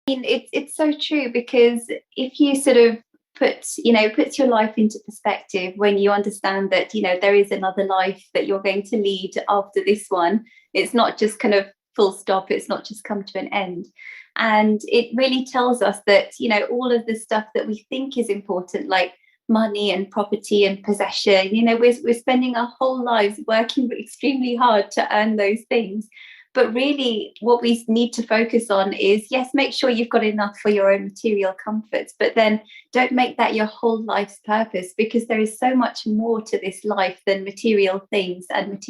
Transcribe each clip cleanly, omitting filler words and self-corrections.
mean, it's so true, because if you sort of puts your life into perspective, when you understand that, there is another life that you're going to lead after this one. It's not just kind of full stop. It's not just come to an end. And it really tells us that, all of the stuff that we think is important, like money and property and possession, we're spending our whole lives working extremely hard to earn those things. But really, what we need to focus on is, yes, make sure you've got enough for your own material comforts, but then don't make that your whole life's purpose, because there is so much more to this life than material things and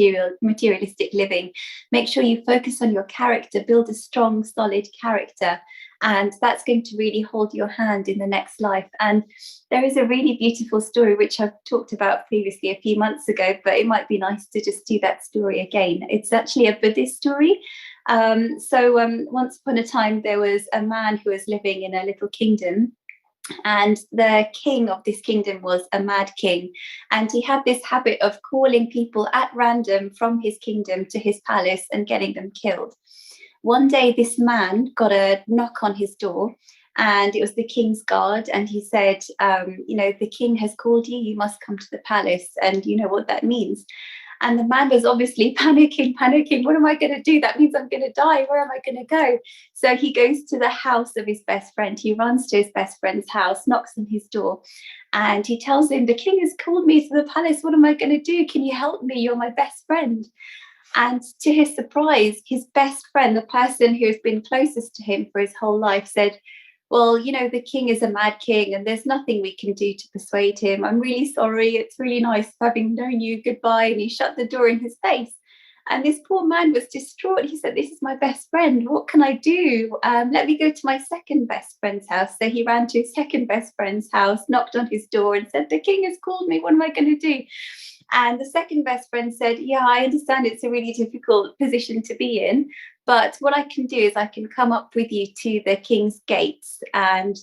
materialistic living. Make sure you focus on your character, build a strong, solid character, and that's going to really hold your hand in the next life. And there is a really beautiful story which I've talked about previously a few months ago, but it might be nice to just do that story again. It's actually a Buddhist story. Once upon a time, there was a man who was living in a little kingdom, and the king of this kingdom was a mad king. And he had this habit of calling people at random from his kingdom to his palace and getting them killed. One day, this man got a knock on his door, and it was the king's guard. And he said, the king has called you, you must come to the palace. And you know what that means. And the man was obviously panicking. What am I going to do? That means I'm going to die. Where am I going to go? So he goes to the house of his best friend. He runs to his best friend's house, knocks on his door, and he tells him, the king has called me to the palace. What am I going to do? Can you help me? You're my best friend. And to his surprise, his best friend, the person who has been closest to him for his whole life, said, well, the king is a mad king and there's nothing we can do to persuade him. I'm really sorry. It's really nice having known you. Goodbye. And he shut the door in his face. And this poor man was distraught. He said, this is my best friend. What can I do? Let me go to my second best friend's house. So he ran to his second best friend's house, knocked on his door and said, the king has called me. What am I going to do? And the second best friend said, yeah, I understand it's a really difficult position to be in, but what I can do is I can come up with you to the king's gates. And,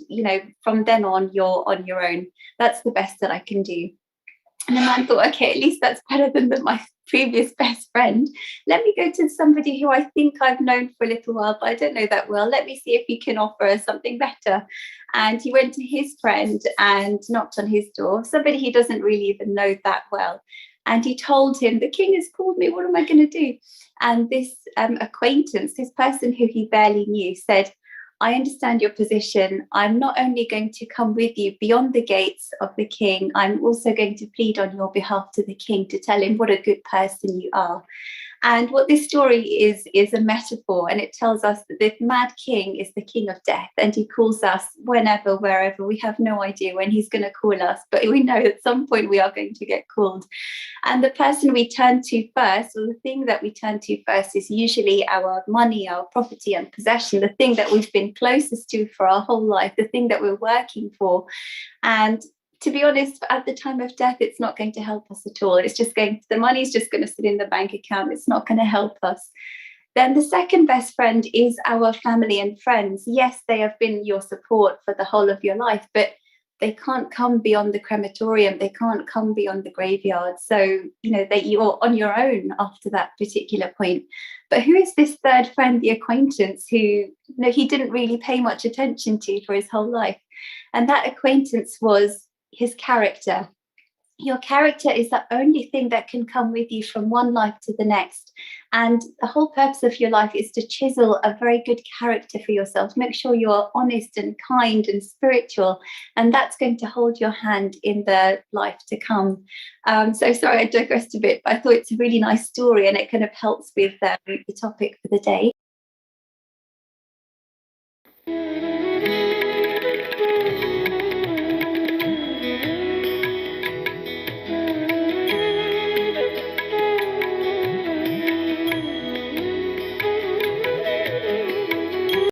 from then on, you're on your own. That's the best that I can do. And the man thought, okay, at least that's better than my previous best friend. Let me go to somebody who I think I've known for a little while, but I don't know that well. Let me see if he can offer us something better. And he went to his friend and knocked on his door, somebody he doesn't really even know that well. And he told him, the king has called me. What am I going to do? And this acquaintance, this person who he barely knew, said, I understand your position. I'm not only going to come with you beyond the gates of the king, I'm also going to plead on your behalf to the king to tell him what a good person you are. And what this story is a metaphor, and it tells us that the mad king is the king of death, and he calls us whenever, wherever. We have no idea when he's going to call us, but we know at some point we are going to get called. And the person we turn to first, or the thing that we turn to first, is usually our money, our property and possession, the thing that we've been closest to for our whole life, the thing that we're working for. And to be honest, at the time of death, it's not going to help us at all. The money's just going to sit in the bank account. It's not going to help us. Then the second best friend is our family and friends. Yes, they have been your support for the whole of your life, but they can't come beyond the crematorium. They can't come beyond the graveyard. So, that you're on your own after that particular point. But who is this third friend, the acquaintance, who he didn't really pay much attention to for his whole life? And that acquaintance was his character. Your character is the only thing that can come with you from one life to the next. And the whole purpose of your life is to chisel a very good character for yourself. Make sure you're honest and kind and spiritual. And that's going to hold your hand in the life to come. So sorry, I digressed a bit, but I thought it's a really nice story, and it kind of helps with the topic for the day.